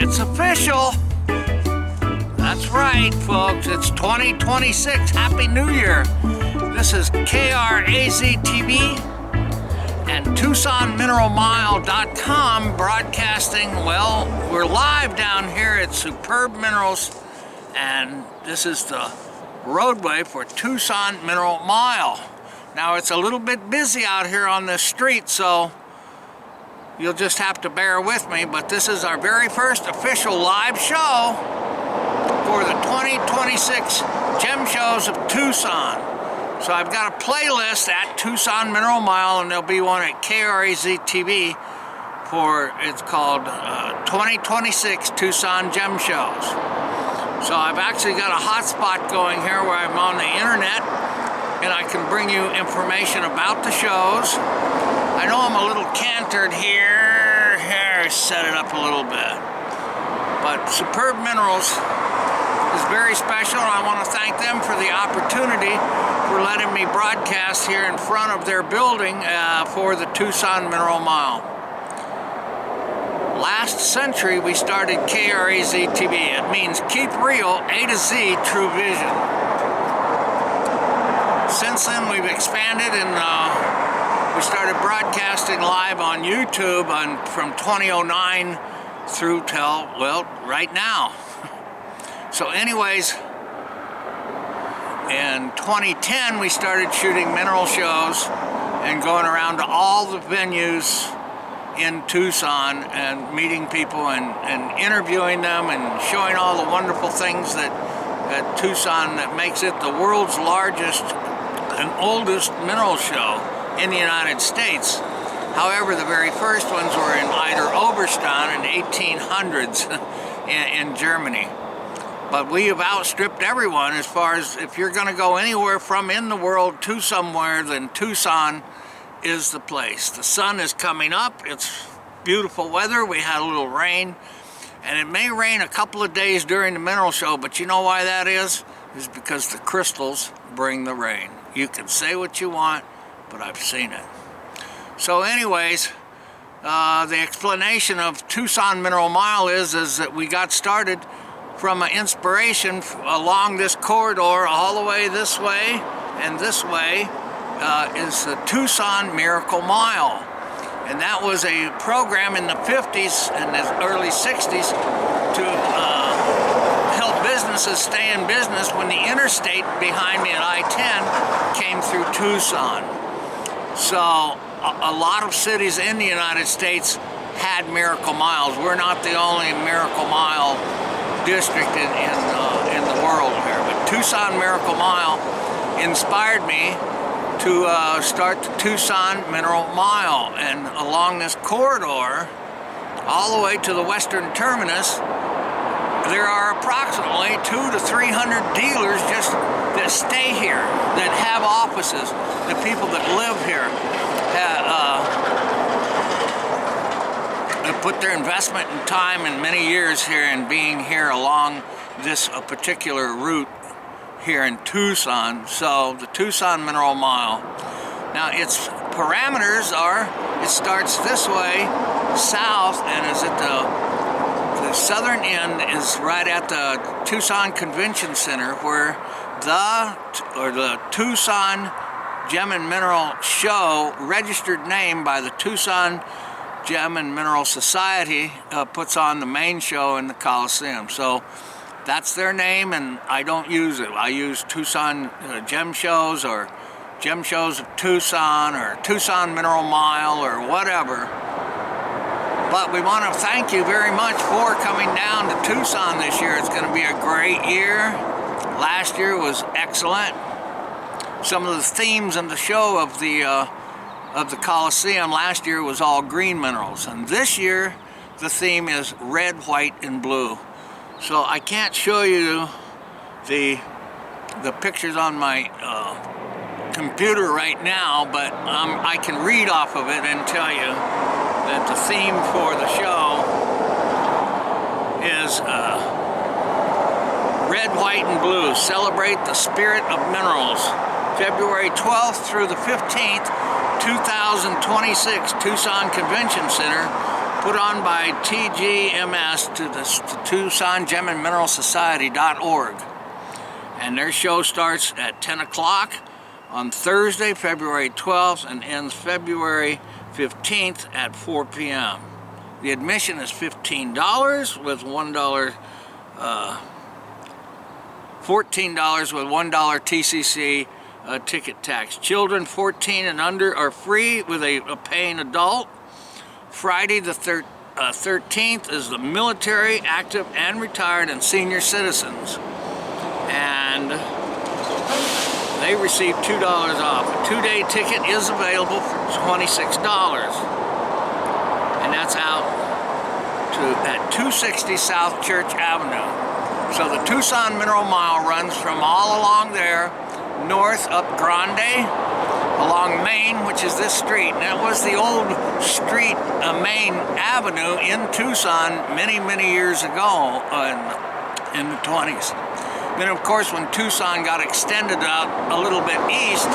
It's official. That's right, folks. It's 2026. Happy New Year. This is KRAZ TV and TucsonMineralMile.com broadcasting. Well, we're live down here at Superb Minerals, and this is the roadway for Tucson Mineral Mile. Now, it's a little bit busy out here on this street, so you'll just have to bear with me, but this is our very first official live show for the 2026 Gem Shows of Tucson. So I've got a playlist at Tucson Mineral Mile, and there'll be one at KRAZ TV for, it's called 2026 Tucson Gem Shows. So I've actually got a hotspot going here where I'm on the internet, and I can bring you information about the shows. I know I'm a little cantered here. Here, set it up a little bit. But Superb Minerals is very special, and I want to thank them for the opportunity for letting me broadcast here in front of their building for the Tucson Mineral Mile. Last century, we started KRAZ TV. It means keep real, A to Z, true vision. Since then, we've expanded, and we started broadcasting live on YouTube from 2009 through till, well, right now. So anyways, in 2010, we started shooting mineral shows and going around to all the venues in Tucson and meeting people and interviewing them and showing all the wonderful things that Tucson that makes it the world's largest and oldest mineral show in the United States. However, the very first ones were in Oberstein in the 1800s in Germany. But we have outstripped everyone as far as if you're going to go anywhere from in the world to somewhere, then Tucson is the place. The sun is coming up. It's beautiful weather. We had a little rain, and it may rain a couple of days during the mineral show, but you know why that is? It's because the crystals bring the rain. You can say what you want, but I've seen it. So anyways, the explanation of Tucson Mineral Mile is that we got started from an inspiration along this corridor all the way this way, and this way is the Tucson Miracle Mile. And that was a program in the 50s and the early 60s to help businesses stay in business when the interstate behind me at I-10 came through Tucson. So a lot of cities in the United States had Miracle Miles. We're not the only Miracle Mile district in the world here, but Tucson Miracle Mile inspired me to start the Tucson Mineral Mile, and along this corridor all the way to the western terminus there are approximately 200 to 300 dealers just that stay here, that have offices. The people that live here put their investment and time and many years here in being here along this particular route here in Tucson. So the Tucson Mineral Mile. Now its parameters are, it starts this way south and is at the southern end is right at the Tucson Convention Center, where the Tucson Gem and Mineral Show, registered name by the Tucson Gem and Mineral Society, puts on the main show in the Coliseum. So that's their name, and I don't use it. I use Tucson Gem Shows, or Gem Shows of Tucson, or Tucson Mineral Mile, or whatever. But we want to thank you very much for coming down to Tucson this year. It's going to be a great year. Last year was excellent. Some of the themes in the show of the Coliseum last year was all green minerals, and this year the theme is red, white, and blue. So I can't show you the pictures on my computer right now, but I can read off of it and tell you that the theme for the show is red, white, and blue. Celebrate the spirit of minerals. February 12th through the 15th, 2026, Tucson Convention Center, put on by TGMS to the Tucson Gem and Mineral Society.org. And their show starts at 10 o'clock on Thursday, February 12th, and ends February 15th at 4 p.m. The admission is $15 with $14 with $1 TCC ticket tax. Children 14 and under are free with a paying adult. Friday the 13th is the military, active and retired, and senior citizens. And they receive $2 off. A 2-day ticket is available for $26. And that's out at 260 South Church Avenue. So the Tucson Mineral Mile runs from all along there, north up Grande, along Main, which is this street. And that was the old street, Main Avenue in Tucson many, many years ago in the 20s. Then, of course, when Tucson got extended out a little bit east,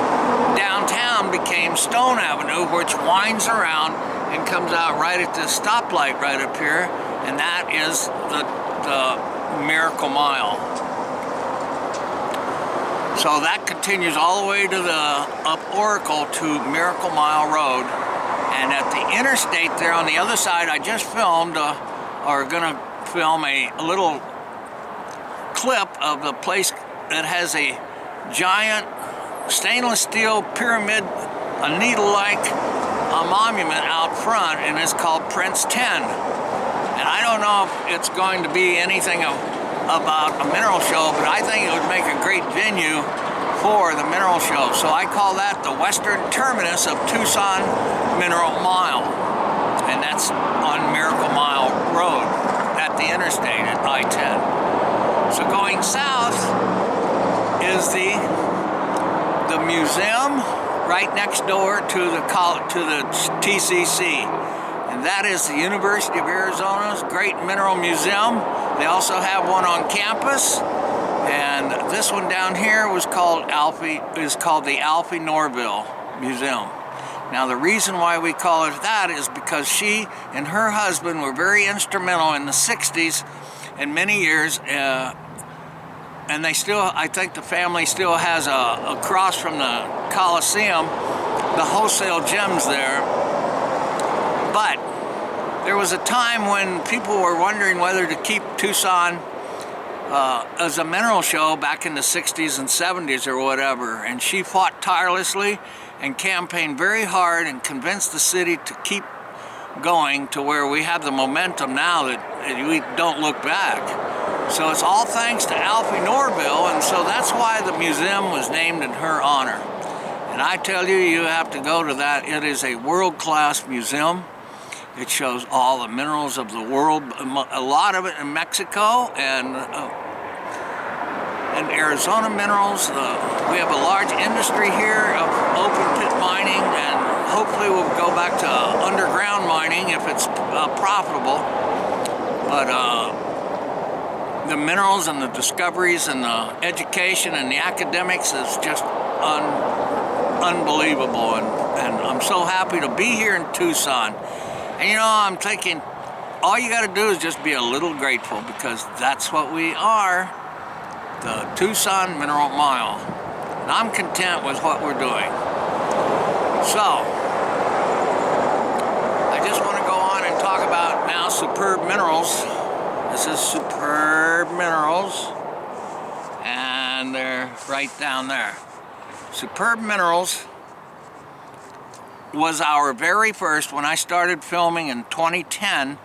downtown became Stone Avenue, which winds around and comes out right at this stoplight right up here, and that is the Miracle Mile. So that continues all the way to up Oracle to Miracle Mile Road, and at the interstate there on the other side, I just filmed, or gonna film a little clip of the place that has a giant stainless steel pyramid, a needle-like monument out front, and it's called Prince 10. And I don't know if it's going to be anything about a mineral show, but I think it would make a great venue for the mineral show. So I call that the western terminus of Tucson Mineral Mile, and that's on Miracle Mile Road at the interstate at I-10. So going south is the museum right next door to the TCC, and that is the University of Arizona's Great Mineral Museum. They also have one on campus, and this one down here is called the Alfie Norville Museum. Now the reason why we call it that is because she and her husband were very instrumental in the 60s and many years, and they still, I think the family still has across from the Coliseum, the wholesale gems there. But there was a time when people were wondering whether to keep Tucson as a mineral show back in the 60s and 70s or whatever, and she fought tirelessly and campaigned very hard and convinced the city to keep going to where we have the momentum now that we don't look back. So it's all thanks to Alfie Norville, and so that's why the museum was named in her honor. And I tell you, you have to go to that. It is a world-class museum. It shows all the minerals of the world, a lot of it in Mexico and Arizona minerals. We have a large industry here of open pit mining, and hopefully we'll go back to underground mining if it's profitable. But the minerals and the discoveries and the education and the academics is just unbelievable, and I'm so happy to be here in Tucson. And you know, I'm thinking all you got to do is just be a little grateful, because that's what we are, the Tucson Mineral Mile. And I'm content with what we're doing. So I just want to go on and talk about now Superb Minerals. This is Superb Minerals, and they're right down there. Superb Minerals was our very first. When I started filming in 2010,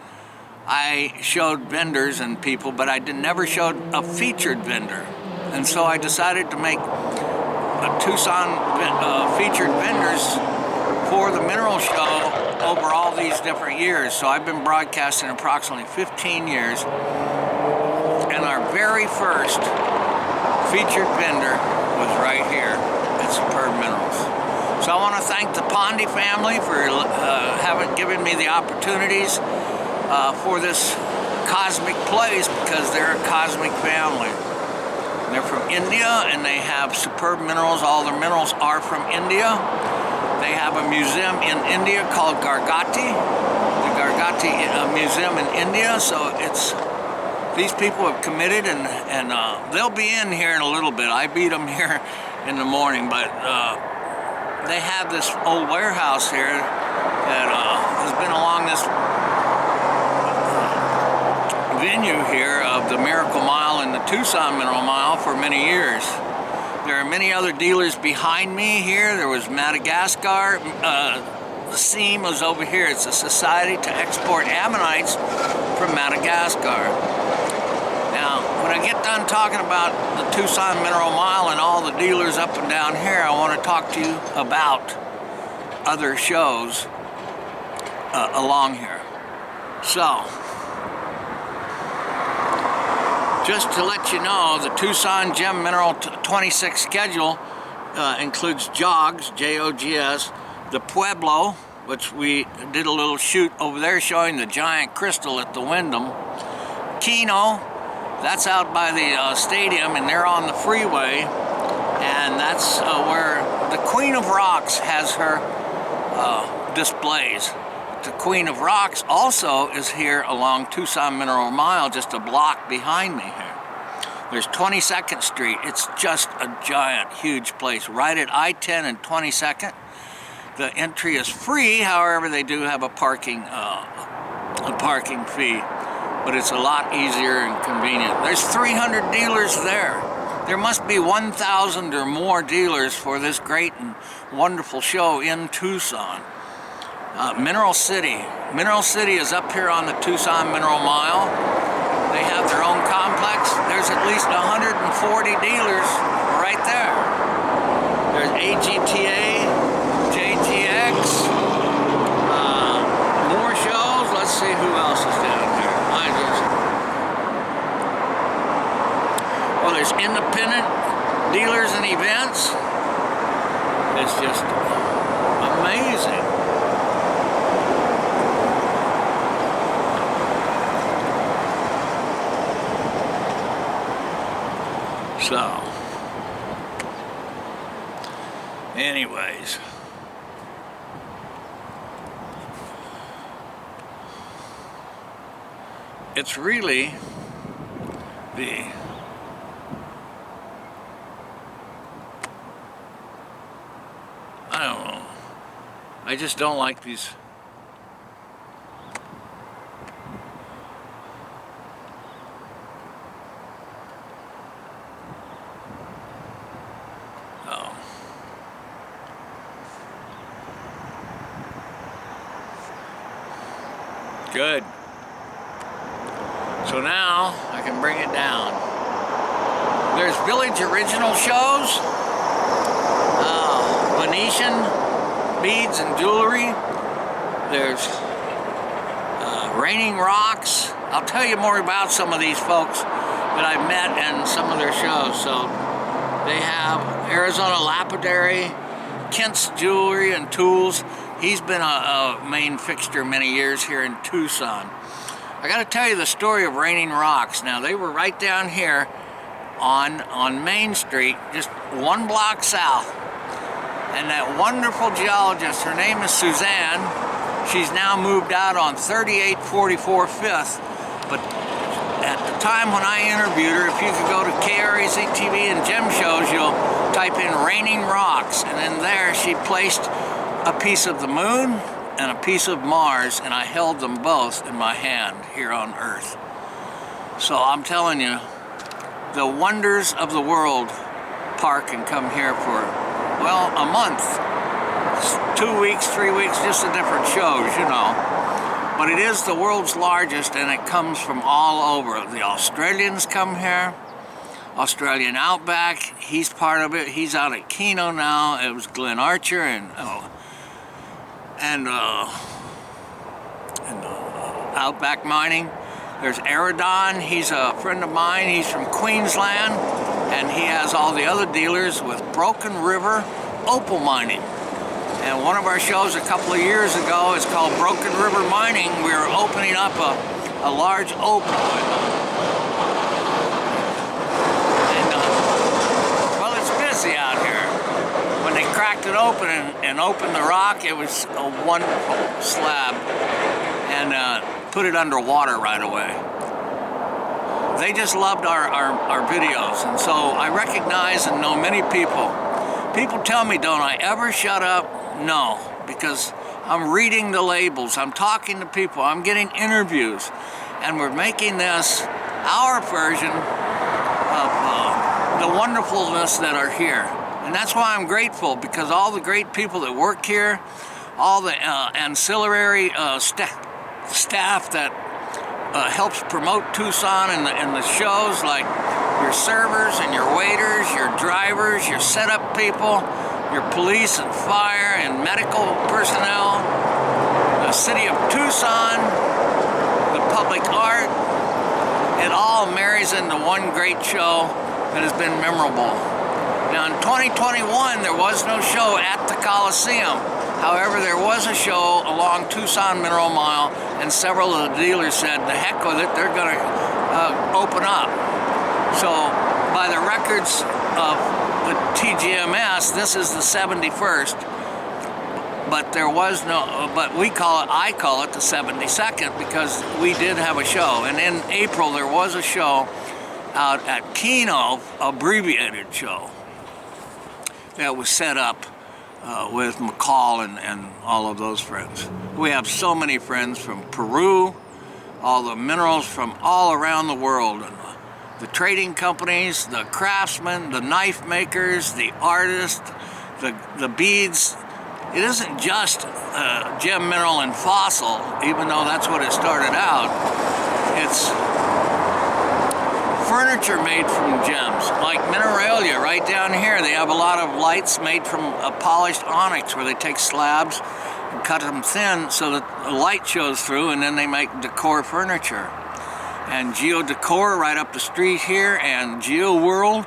I showed vendors and people, but I never showed a featured vendor. And so I decided to make a Tucson featured vendors for the mineral show over all these different years. So I've been broadcasting approximately 15 years, and our very first featured vendor was right here at Superb Minerals. So I want to thank the Pondy family for giving me the opportunities for this cosmic place, because they're a cosmic family. They're from India, and they have superb minerals. All their minerals are from India. They have a museum in India called Gargati, the got to a museum in India, so these people have committed, and they'll be in here in a little bit. I beat them here in the morning, but they have this old warehouse here that has been along this venue here of the Miracle Mile and the Tuson Mineral Mile for many years. There are many other dealers behind me here. There was Madagascar. The seam was over here. It's a society to export ammonites from Madagascar. Now, when I get done talking about the Tuson Mineral Mile and all the dealers up and down here, I want to talk to you about other shows along here. So, just to let you know, the Tuson Gem Mineral 26 schedule includes Jogs, J-O-G-S, the Pueblo, which we did a little shoot over there showing the giant crystal at the Wyndham. Kino, that's out by the stadium, and they're on the freeway, and that's where the Queen of Rocks has her displays. The Queen of Rocks also is here along Tuson Mineral Mile, just a block behind me here. There's 22nd Street. It's just a giant, huge place right at I-10 and 22nd. The entry is free, however, they do have a parking fee, but it's a lot easier and convenient. There's 300 dealers there. There must be 1,000 or more dealers for this great and wonderful show in Tucson. Mineral City. Mineral City is up here on the Tuson Mineral Mile. They have their own complex. There's at least 140 dealers right there. There's AGTA, JTX, more shows. Let's see who else is down here. Well, there's independent dealers and events. It's just amazing. So, anyways, it's really the I don't know. I just don't like these. Good. So now I can bring it down. There's Village Original shows, Venetian beads and jewelry. There's Raining Rocks. I'll tell you more about some of these folks that I've met and some of their shows. So they have Arizona Lapidary, Kent's Jewelry and Tools. He's been a main fixture many years here in Tucson. I got to tell you the story of Raining Rocks. Now, they were right down here on Main Street, just one block south. And that wonderful geologist, her name is Suzanne. She's now moved out on 3844 5th. But at the time when I interviewed her, if you could go to KRAZ TV and Gem Shows, you'll type in Raining Rocks. And in there, she placed a piece of the moon and a piece of Mars, and I held them both in my hand here on Earth. So I'm telling you, the wonders of the world park and come here for, well, a month, 2 weeks, 3 weeks, just the different shows, you know. But it is the world's largest, and it comes from all over. The Australians come here. Australian Outback, he's part of it. He's out at Kino now. It was Glenn Archer and Outback Mining. There's Aridon, he's a friend of mine, he's from Queensland, and he has all the other dealers with Broken River Opal Mining. And one of our shows a couple of years ago is called Broken River Mining. We were opening up a large opal. Well, it's busy out here. When they cracked it open and opened the rock, it was a wonderful slab. and put it underwater right away. They just loved our videos, and so I recognize and know many people. People tell me, don't I ever shut up? No, because I'm reading the labels, I'm talking to people, I'm getting interviews, and we're making this our version of the wonderfulness that are here. And that's why I'm grateful, because all the great people that work here, all the ancillary staff that helps promote Tucson and the shows, like your servers and your waiters, your drivers, your setup people, your police and fire and medical personnel, the city of Tucson, the public art, it all marries into one great show that has been memorable. Now in 2021, there was no show at the Coliseum. However, there was a show along Tucson Mineral Mile, and several of the dealers said, the heck with it, they're going to open up. So by the records of the TGMS, this is the 71st, but there was no, but I call it the 72nd, because we did have a show. And in April, there was a show out at Keno, abbreviated show, that was set up with McCall and all of those friends. We have so many friends from Peru, all the minerals from all around the world, and the trading companies, the craftsmen, the knife makers, the artists, the beads. It isn't just gem, mineral, and fossil, even though that's what it started out. It's furniture made from gems, like Mineralia right down here. They have a lot of lights made from a polished onyx, where they take slabs and cut them thin so that the light shows through, and then they make decor furniture. And Geo Decor right up the street here, and Geo World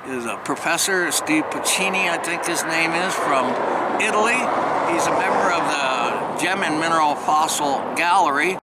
is a professor, Steve Puccini, I think his name is, from Italy. He's a member of the Gem and Mineral Fossil Gallery.